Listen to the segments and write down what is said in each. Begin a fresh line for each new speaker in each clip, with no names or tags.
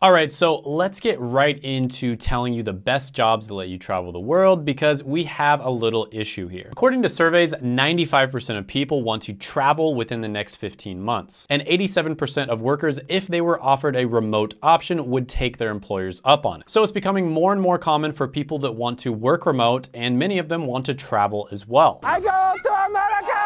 All right, so let's get right into telling you the best jobs that let you travel the world, because we have a little issue here. According to surveys, 95% of people want to travel within the next 15 months. And 87% of workers, if they were offered a remote option, would take their employers up on it. So it's becoming more and more common for people that want to work remote, and many of them want to travel as well.
I go to America!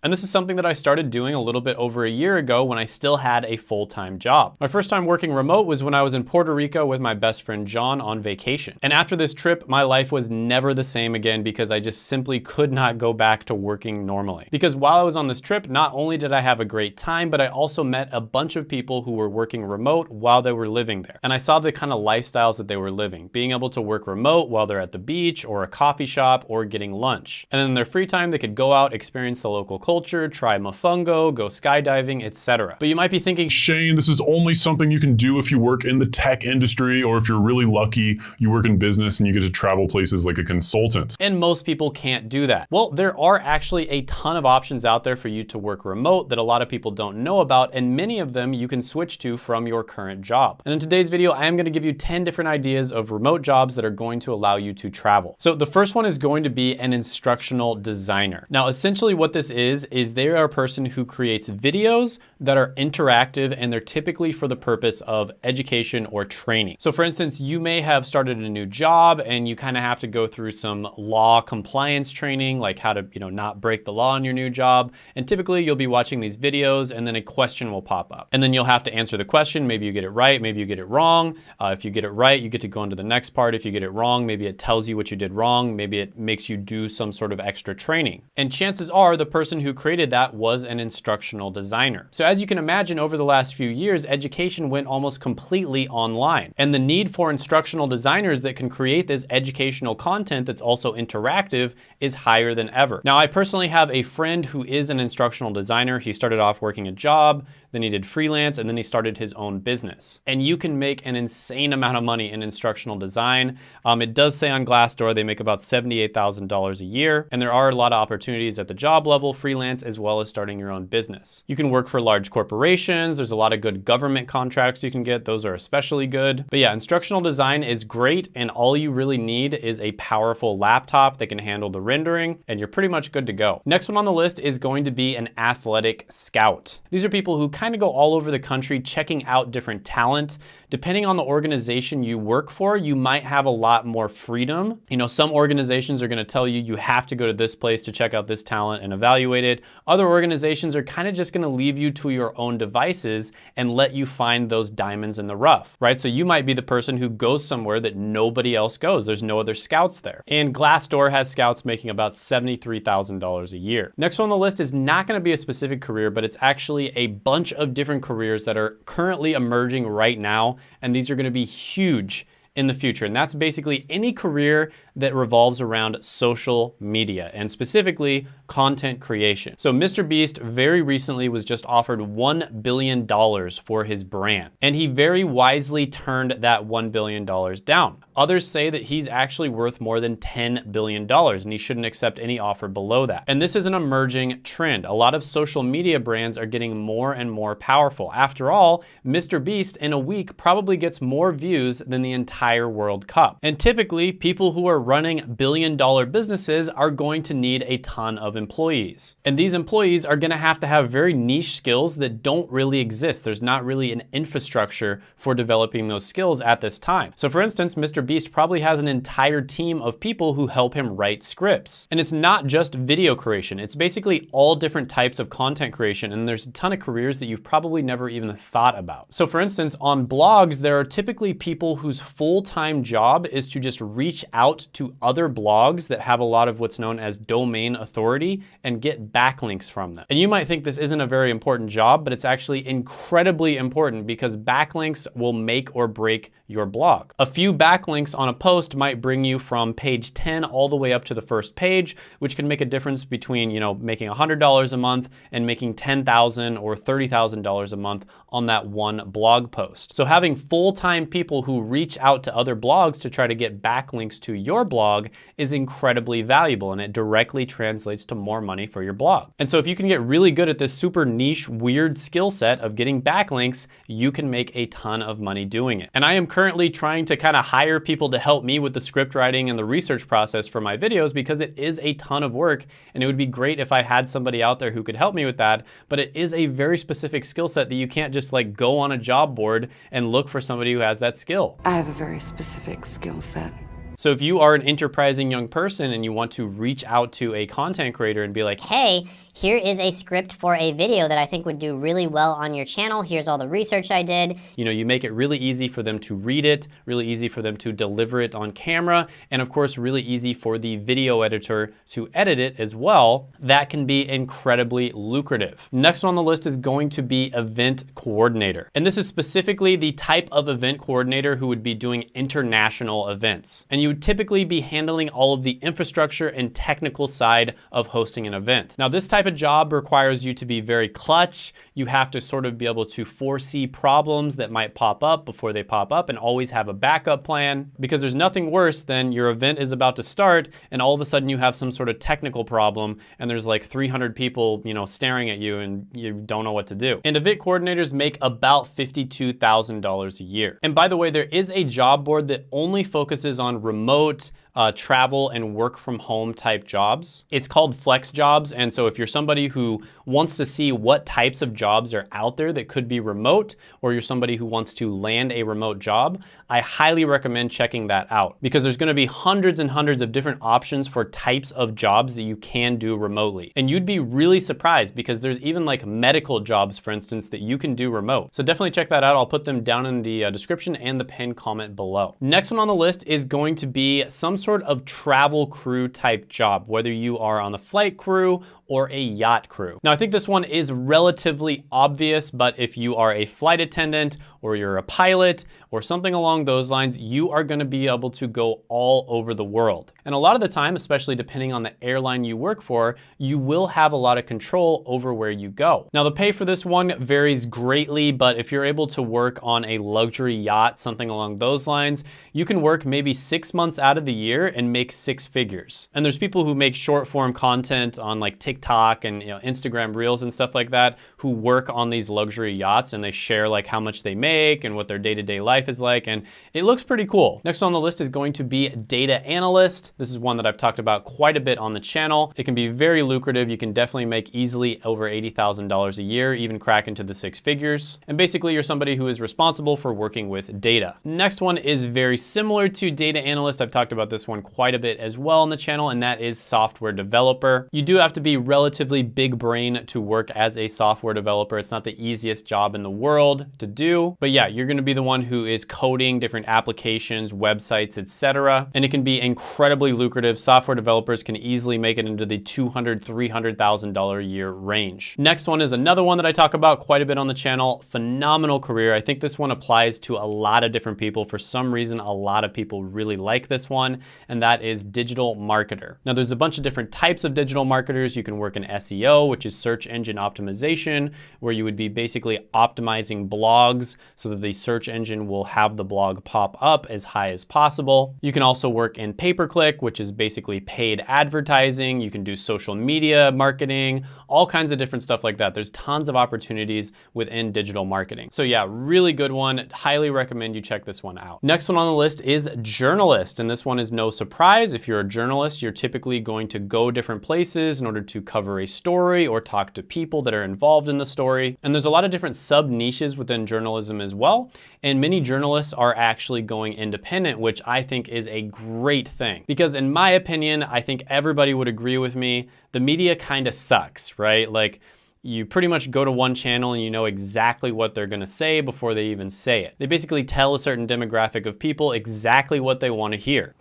And this is something that I started doing a little bit over a year ago when I still had a full-time job. My first time working remote was when I was in Puerto Rico with my best friend John on vacation. And after this trip, my life was never the same again because I just simply could not go back to working normally. Because while I was on this trip, not only did I have a great time, but I also met a bunch of people who were working remote while they were living there. And I saw the kind of lifestyles that they were living, being able to work remote while they're at the beach or a coffee shop or getting lunch. And then in their free time, they could go out, experience the local culture, try mofongo, go skydiving, etc. But you might be thinking,
Shane, this is only something you can do if you work in the tech industry, or if you're really lucky, you work in business and you get to travel places like a consultant.
And most people can't do that. Well, there are actually a ton of options out there for you to work remote that a lot of people don't know about, and many of them you can switch to from your current job. And in today's video, I am going to give you 10 different ideas of remote jobs that are going to allow you to travel. So the first one is going to be an instructional designer. Now, essentially what this is they are a person who creates videos that are interactive, and they're typically for the purpose of education or training. So for instance, you may have started a new job and you kind of have to go through some law compliance training, like how to, not break the law in your new job. And typically you'll be watching these videos and then a question will pop up. And then you'll have to answer the question. Maybe you get it right, maybe you get it wrong. If you get it right, you get to go on to the next part. If you get it wrong, maybe it tells you what you did wrong. Maybe it makes you do some sort of extra training. And chances are the person who created that was an instructional designer. So as you can imagine, over the last few years, education went almost completely online. And the need for instructional designers that can create this educational content that's also interactive is higher than ever. Now, I personally have a friend who is an instructional designer. He started off working a job, then he did freelance, and then he started his own business. And you can make an insane amount of money in instructional design. It does say on Glassdoor they make about $78,000 a year, and there are a lot of opportunities at the job level, freelance, as well as starting your own business. You can work for large corporations. There's a lot of good government contracts you can get. Those are especially good. But yeah, instructional design is great, and all you really need is a powerful laptop that can handle the rendering, and you're pretty much good to go. Next one on the list is going to be an athletic scout. These are people who kind of go all over the country checking out different talent. Depending on the organization you work for, you might have a lot more freedom. Some organizations are going to tell you you have to go to this place to check out this talent and evaluate it. Other organizations are kind of just going to leave you to your own devices and let you find those diamonds in the rough, right? So you might be the person who goes somewhere that nobody else goes. There's no other scouts there. And Glassdoor has scouts making about $73,000 a year. Next on the list is not going to be a specific career, but it's actually a bunch of different careers that are currently emerging right now, and these are going to be huge in the future. And that's basically any career that revolves around social media, and specifically content creation. So Mr. Beast very recently was just offered $1 billion for his brand, and he very wisely turned that $1 billion down. Others say that he's actually worth more than $10 billion, and he shouldn't accept any offer below that. And this is an emerging trend. A lot of social media brands are getting more and more powerful. After all, Mr. Beast in a week probably gets more views than the entire World Cup. And typically, people who are running billion-dollar businesses are going to need a ton of employees. And these employees are going to have very niche skills that don't really exist. There's not really an infrastructure for developing those skills at this time. So for instance, Mr. Beast probably has an entire team of people who help him write scripts. And it's not just video creation. It's basically all different types of content creation. And there's a ton of careers that you've probably never even thought about. So for instance, on blogs, there are typically people whose full-time job is to just reach out to other blogs that have a lot of what's known as domain authority and get backlinks from them. And you might think this isn't a very important job, but it's actually incredibly important because backlinks will make or break your blog. A few backlinks on a post might bring you from page 10 all the way up to the first page, which can make a difference between, making $100 a month and making $10,000 or $30,000 a month on that one blog post. So having full-time people who reach out to other blogs to try to get backlinks to your blog is incredibly valuable, and it directly translates to to more money for your blog. And so if you can get really good at this super niche, weird skill set of getting backlinks, you can make a ton of money doing it. And I am currently trying to kind of hire people to help me with the script writing and the research process for my videos because it is a ton of work, and it would be great if I had somebody out there who could help me with that, but it is a very specific skill set that you can't just like go on a job board and look for somebody who has that skill.
I have a very specific skill set.
So if you are an enterprising young person and you want to reach out to a content creator and be like,
hey, here is a script for a video that I think would do really well on your channel. Here's all the research I did.
You know, you make it really easy for them to read it, really easy for them to deliver it on camera, and of course, really easy for the video editor to edit it as well. That can be incredibly lucrative. Next on the list is going to be event coordinator. And this is specifically the type of event coordinator who would be doing international events. And you would typically be handling all of the infrastructure and technical side of hosting an event. Now, this type of job requires you to be very clutch. You have to sort of be able to foresee problems that might pop up before they pop up and always have a backup plan, because there's nothing worse than your event is about to start and all of a sudden you have some sort of technical problem and there's like 300 people, you know, staring at you and you don't know what to do. And event coordinators make about $52,000 a year. And by the way, there is a job board that only focuses on remote travel and work from home type jobs. It's called Flex Jobs. And so if you're somebody who wants to see what types of jobs are out there that could be remote, or you're somebody who wants to land a remote job, I highly recommend checking that out, because there's gonna be hundreds and hundreds of different options for types of jobs that you can do remotely. And you'd be really surprised, because there's even like medical jobs, for instance, that you can do remote. So definitely check that out. I'll put them down in the description and the pinned comment below. Next one on the list is going to be some sort of travel crew type job, whether you are on the flight crew or a yacht crew. Now, I think this one is relatively obvious, but if you are a flight attendant or you're a pilot or something along those lines, you are gonna be able to go all over the world. And a lot of the time, especially depending on the airline you work for, you will have a lot of control over where you go. Now, the pay for this one varies greatly, but if you're able to work on a luxury yacht, something along those lines, you can work maybe 6 months out of the year and make 6 figures. And there's people who make short form content on like TikTok and Instagram Reels and stuff like that, who work on these luxury yachts and they share like how much they make and what their day-to-day life is like, and it looks pretty cool. Next on the list is going to be data analyst. This is one that I've talked about quite a bit on the channel. It can be very lucrative. You can definitely make easily over $80,000 a year, even crack into the 6 figures. And basically you're somebody who is responsible for working with data. Next one is very similar to data analyst. I've talked about this one quite a bit as well on the channel, and that is software developer. You do have to be relatively big brain to work as a software developer. It's not the easiest job in the world to do, but yeah, you're gonna be the one who is coding different applications, websites, etc. And it can be incredibly lucrative. Software developers can easily make it into the $200,000, $300,000 a year range. Next one is another one that I talk about quite a bit on the channel. Phenomenal career. I think this one applies to a lot of different people. For some reason, a lot of people really like this one, and that is digital marketer. Now, there's a bunch of different types of digital marketers. You can work in SEO, which is search engine optimization, where you would be basically optimizing blogs so that the search engine will have the blog pop up as high as possible. You can also work in pay-per-click, which is basically paid advertising. You can do social media marketing, all kinds of different stuff like that. There's tons of opportunities within digital marketing. So yeah, really good one. Highly recommend you check this one out. Next one on the list is journalist. And this one is no surprise. If you're a journalist, you're typically going to go different places in order to cover a story or talk to people that are involved in the story. And there's a lot of different sub niches within journalism as well. And many journalists are actually going independent, which I think is a great thing. Because in my opinion, I think everybody would agree with me, the media kind of sucks, right? Like, you pretty much go to one channel and you know exactly what they're gonna say before they even say it. They basically tell a certain demographic of people exactly what they want to hear.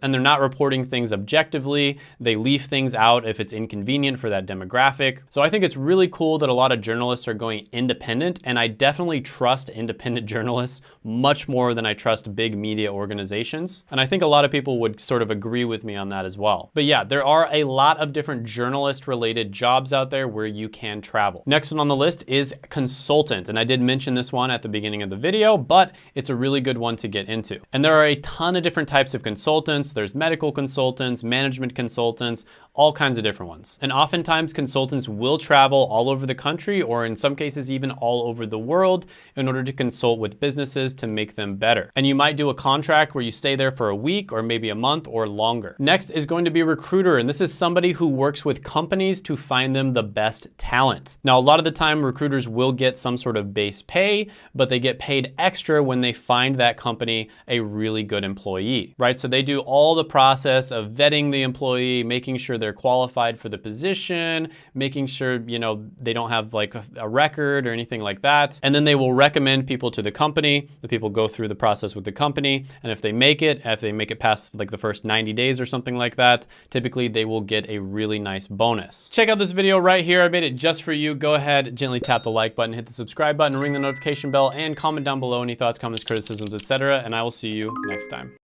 And they're not reporting things objectively. They leave things out if it's inconvenient for that demographic. So I think it's really cool that a lot of journalists are going independent, and I definitely trust independent journalists much more than I trust big media organizations. And I think a lot of people would sort of agree with me on that as well. But yeah, there are a lot of different journalist-related jobs out there where you can travel. Next one on the list is consultant. And I did mention this one at the beginning of the video, but it's a really good one to get into. And there are a ton of different types of consultants. consultants, there's medical consultants, management consultants, all kinds of different ones. And oftentimes consultants will travel all over the country, or in some cases even all over the world, in order to consult with businesses to make them better. And you might do a contract where you stay there for a week or maybe a month or longer. Next is going to be a recruiter, and this is somebody who works with companies to find them the best talent. Now, a lot of the time recruiters will get some sort of base pay, but they get paid extra when they find that company a really good employee, right? So they do all the process of vetting the employee, making sure they're qualified for the position, making sure, you know, they don't have like a record or anything like that. And then they will recommend people to the company. The people go through the process with the company. And if they make it past like the first 90 days or something like that, typically they will get a really nice bonus. Check out this video right here. I made it just for you. Go ahead, gently tap the like button, hit the subscribe button, ring the notification bell, and comment down below any thoughts, comments, criticisms, etc. And I will see you next time.